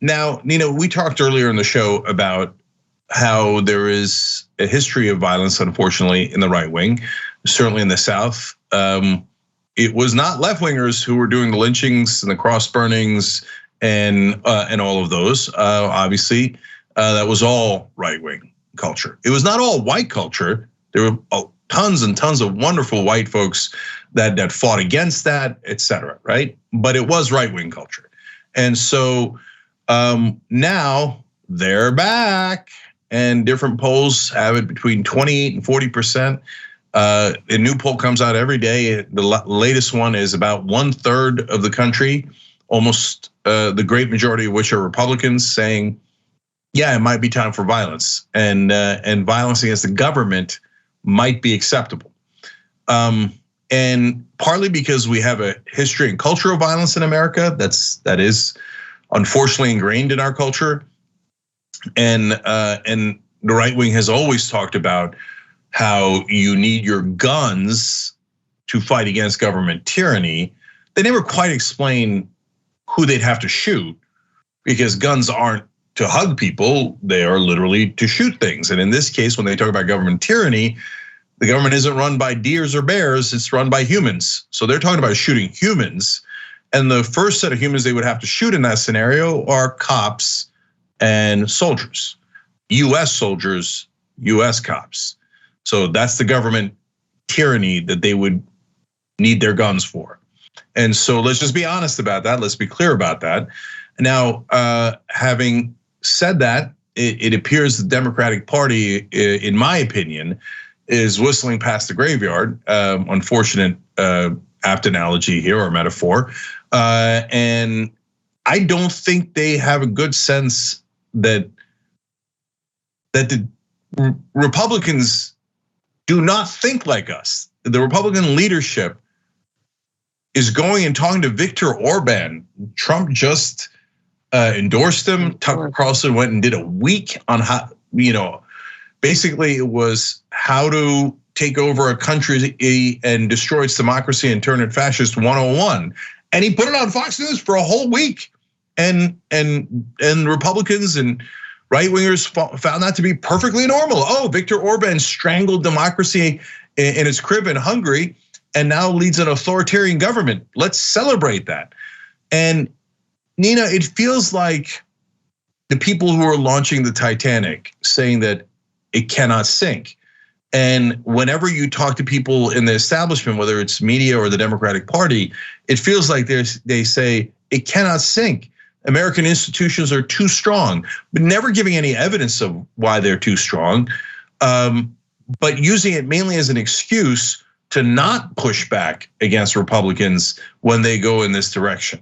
Now, Nina, we talked earlier in the show about how there is a history of violence, unfortunately, in the right wing, certainly in the South. It was not left-wingers who were doing the lynchings and the cross burnings and all of those. Obviously, that was all right-wing culture. It was not all white culture. There were tons and tons of wonderful white folks that fought against that, et cetera, right? But it was right-wing culture. And so now they're back, and different polls have it between 28 and 40%. A new poll comes out every day. The latest one is about 1/3 of the country, almost the great majority of which are Republicans, saying, yeah, it might be time for violence, and violence against the government might be acceptable. And partly because we have a history and culture of violence in America that is unfortunately ingrained in our culture, and the right wing has always talked about how you need your guns to fight against government tyranny. They never quite explain who they'd have to shoot, because guns aren't to hug people, they are literally to shoot things. And in this case, when they talk about government tyranny, the government isn't run by deers or bears, it's run by humans. So they're talking about shooting humans. And the first set of humans they would have to shoot in that scenario are cops and soldiers, US soldiers, US cops. So that's the government tyranny that they would need their guns for. And so let's just be honest about that. Let's be clear about that. Now, having said that, it appears the Democratic Party, in my opinion, is whistling past the graveyard. Unfortunate apt analogy here, or metaphor. And I don't think they have a good sense that the Republicans do not think like us. The Republican leadership is going and talking to Viktor Orbán. Trump just endorsed him. Tucker Carlson went and did a week on how, basically it was how to take over a country and destroy its democracy and turn it fascist 101. And he put it on Fox News for a whole week. And Republicans and right wingers found that to be perfectly normal. Oh, Viktor Orbán strangled democracy in his crib in Hungary and now leads an authoritarian government. Let's celebrate that. And Nina, it feels like the people who are launching the Titanic saying that it cannot sink. And whenever you talk to people in the establishment, whether it's media or the Democratic Party, it feels like they say it cannot sink. American institutions are too strong, but never giving any evidence of why they're too strong, but using it mainly as an excuse to not push back against Republicans when they go in this direction.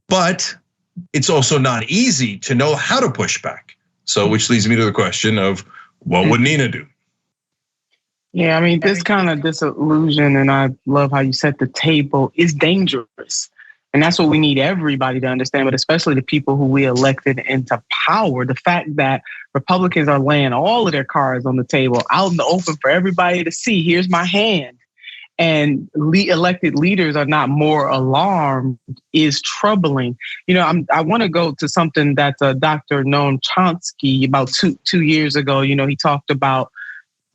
But it's also not easy to know how to push back. So, which leads me to the question of what would Nina do? Yeah, I mean, this kind of disillusion, and I love how you set the table, is dangerous. And that's what we need everybody to understand, but especially the people who we elected into power. The fact that Republicans are laying all of their cards on the table out in the open for everybody to see. Here's my hand. And elected leaders are not more alarmed is troubling. I want to go to something that Dr. Noam Chomsky about two years ago, he talked about,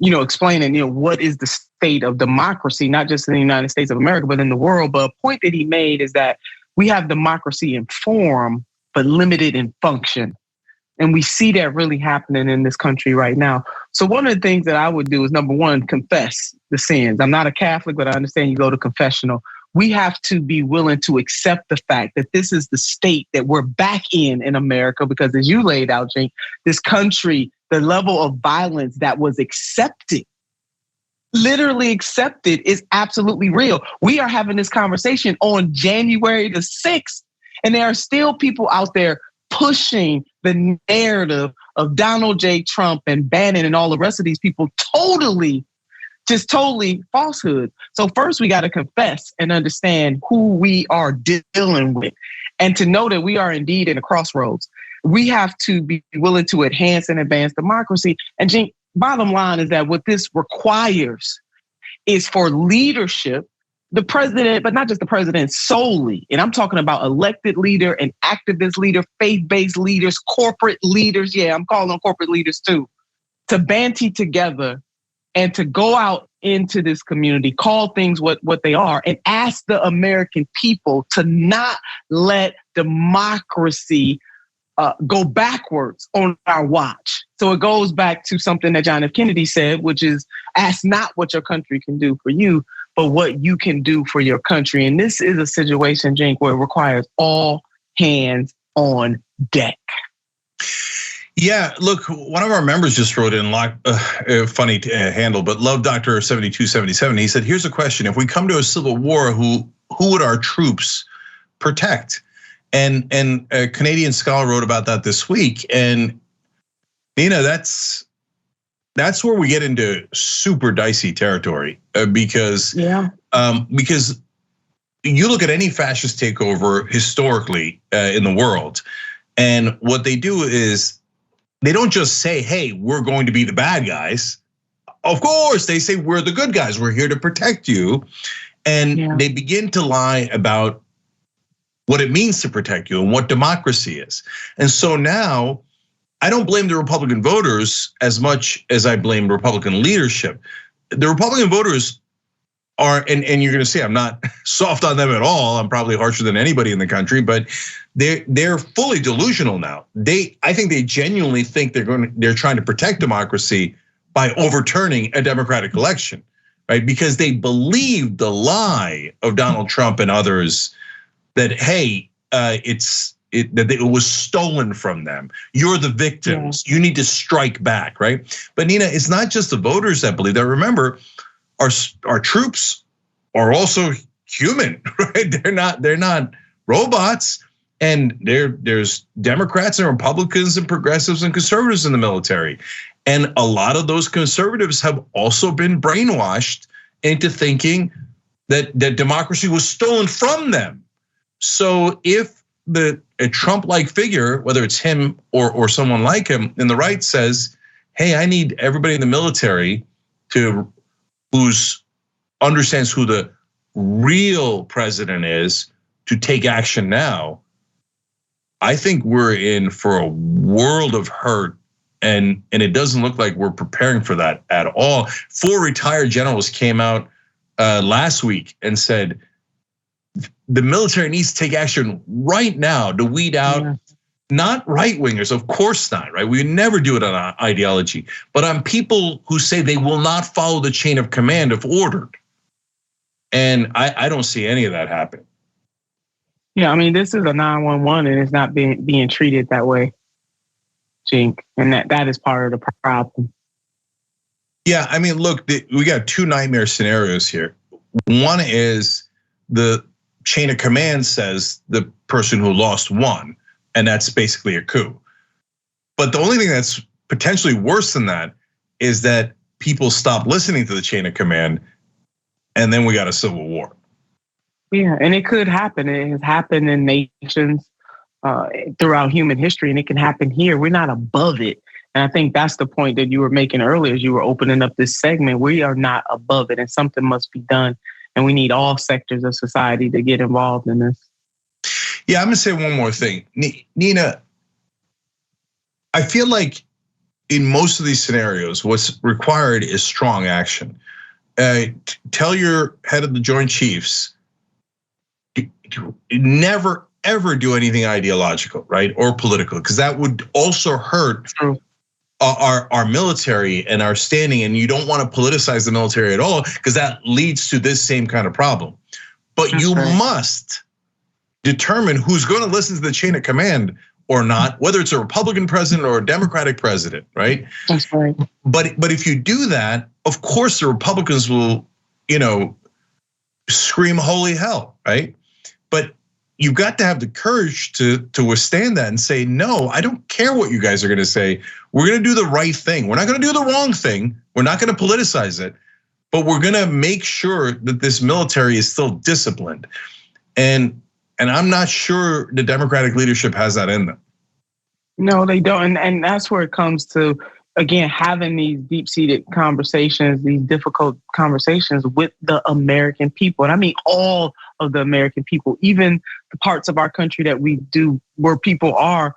explaining, what is the state of democracy, not just in the United States of America, but in the world. But a point that he made is that we have democracy in form, but limited in function. And we see that really happening in this country right now. So one of the things that I would do is, number one, confess the sins. I'm not a Catholic, but I understand you go to confessional. We have to be willing to accept the fact that this is the state that we're back in America, because as you laid out, Cenk, this country, the level of violence that was accepted, literally accepted, is absolutely real. We are having this conversation on January the 6th, and there are still people out there pushing the narrative of Donald J. Trump and Bannon and all the rest of these people totally falsehood. So first we got to confess and understand who we are dealing with, and to know that we are indeed in a crossroads. We have to be willing to enhance and advance democracy. And Cenk, bottom line is that what this requires is for leadership the president, but not just the president solely. And I'm talking about elected leader and activist leader, faith-based leaders, corporate leaders. Yeah, I'm calling them corporate leaders too. To banty together and to go out into this community, call things what they are, and ask the American people to not let democracy go backwards on our watch. So it goes back to something that John F. Kennedy said, which is ask not what your country can do for you, but what you can do for your country. And this is a situation, Cenk, where it requires all hands on deck. Yeah, look, one of our members just wrote in, funny handle, but love Dr. 7277. He said, here's a question. If we come to a civil war, who would our troops protect? And a Canadian scholar wrote about that this week. And Nina, that's where we get into super dicey territory because you look at any fascist takeover historically in the world, and what they do is they don't just say, hey, we're going to be the bad guys. Of course, they say we're the good guys. We're here to protect you. And they begin to lie about what it means to protect you and what democracy is. And so now I don't blame the Republican voters as much as I blame Republican leadership. The Republican voters are, and you're gonna see I'm not soft on them at all. I'm probably harsher than anybody in the country, but they're fully delusional now. I think they genuinely think they're trying to protect democracy by overturning a democratic election, right? Because they believe the lie of Donald Trump and others that, hey, that it was stolen from them. You're the victims. You need to strike back, right? But Nina, it's not just the voters that believe that. Remember, our troops are also human, right? They're not robots. And there's Democrats and Republicans and progressives and conservatives in the military. And a lot of those conservatives have also been brainwashed into thinking that democracy was stolen from them. So if a Trump-like figure, whether it's him or someone like him in the right, says, hey, I need everybody in the military who understands who the real president is to take action now, I think we're in for a world of hurt, and it doesn't look like we're preparing for that at all. 4 retired generals came out last week and said the military needs to take action right now to weed out not right-wingers, of course not, right? We never do it on ideology, but on people who say they will not follow the chain of command if ordered. And I don't see any of that happen. Yeah, I mean, this is a 911 and it's not being treated that way, Cenk, and that is part of the problem. Yeah, I mean, look, we got 2 nightmare scenarios here. One is the chain of command says the person who lost won, and that's basically a coup. But the only thing that's potentially worse than that is that people stop listening to the chain of command, and then we got a civil war. Yeah, and it could happen. It has happened in nations throughout human history, and it can happen here. We're not above it. And I think that's the point that you were making earlier as you were opening up this segment. We are not above it, and something must be done. And we need all sectors of society to get involved in this. Yeah, I'm gonna say one more thing. Nina, I feel like in most of these scenarios, what's required is strong action. Tell your head of the Joint Chiefs, never ever do anything ideological, right, or political, because that would also hurt our military and our standing. And you don't want to politicize the military at all, because that leads to this same kind of problem. But you must determine who's going to listen to the chain of command or not, whether it's a Republican president or a Democratic president, right? That's right. But if you do that, of course the Republicans will, scream holy hell, right? But you've got to have the courage to withstand that and say, no, I don't care what you guys are gonna say. We're gonna do the right thing. We're not gonna do the wrong thing. We're not gonna politicize it, but we're gonna make sure that this military is still disciplined. And I'm not sure the Democratic leadership has that in them. No, they don't. And that's where it comes to, again, having these deep-seated conversations, these difficult conversations with the American people. And I mean all of the American people, even the parts of our country that we do where people are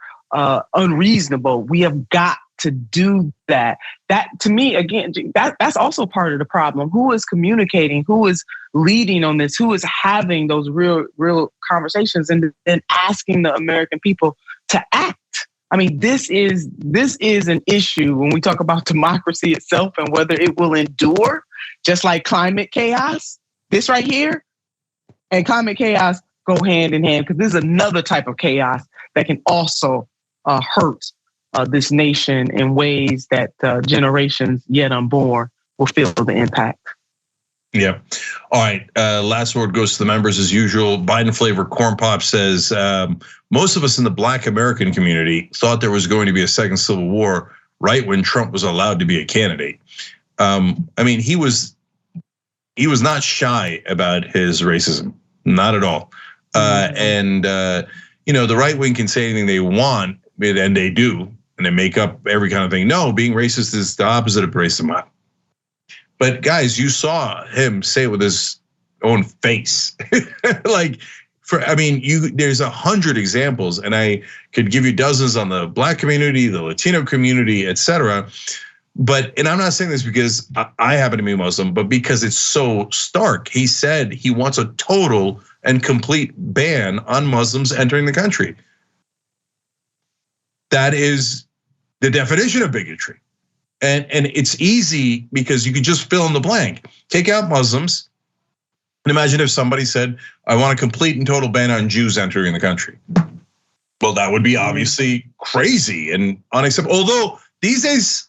unreasonable. We have got to do that. That, to me, again, that's also part of the problem. Who is communicating? Who is leading on this? Who is having those real conversations and then asking the American people to act? I mean, this is an issue when we talk about democracy itself and whether it will endure, just like climate chaos. This right here and climate chaos go hand in hand, because this is another type of chaos that can also hurt this nation in ways that generations yet unborn will feel the impact. Yeah. All right. Last word goes to the members as usual. Biden flavor corn pop says, most of us in the Black American community thought there was going to be a second civil war right when Trump was allowed to be a candidate. I mean, he was not shy about his racism, not at all. And the right wing can say anything they want, and they do, and they make up every kind of thing. No, being racist is the opposite of racism. But guys, you saw him say it with his own face. There's 100 examples, and I could give you dozens on the Black community, the Latino community, etc. And I'm not saying this because I happen to be Muslim, but because it's so stark. He said he wants a total and complete ban on Muslims entering the country. That is the definition of bigotry. And it's easy because you could just fill in the blank. Take out Muslims. And imagine if somebody said, I want a complete and total ban on Jews entering the country. Well, that would be obviously crazy and unacceptable. Although these days,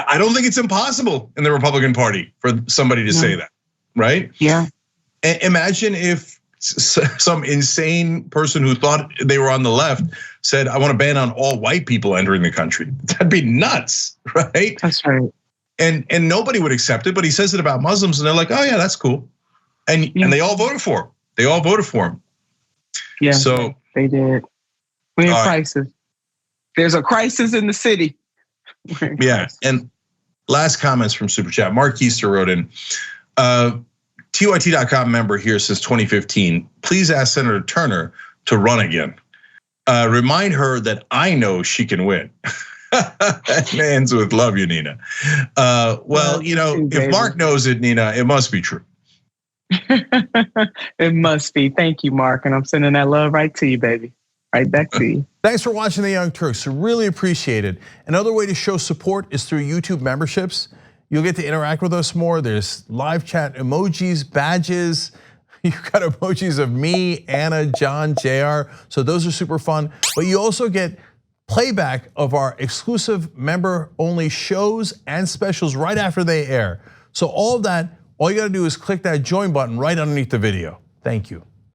I don't think it's impossible in the Republican Party for somebody to say that, right? Yeah. Imagine if some insane person who thought they were on the left said, I want to ban on all white people entering the country. That'd be nuts, right? That's right. And nobody would accept it, but he says it about Muslims and they're like, oh yeah, that's cool. And they all voted for him. They all voted for him. Yeah, so they did. We're in crisis. There's a crisis in the city. Yeah, and last comments from Super Chat. Mark Easter wrote in, TYT.com member here since 2015. Please ask Senator Turner to run again. Remind her that I know she can win. Man's with love you, Nina. If Mark knows it, Nina, it must be true. It must be. Thank you, Mark. And I'm sending that love right to you, baby. Right back to you. Thanks for watching The Young Turks. Really appreciate it. Another way to show support is through YouTube memberships. You'll get to interact with us more. There's live chat emojis, badges. You've got emojis of me, Anna, John, JR. So those are super fun. But you also get playback of our exclusive member-only shows and specials right after they air. So all of that, all you gotta do is click that join button right underneath the video. Thank you.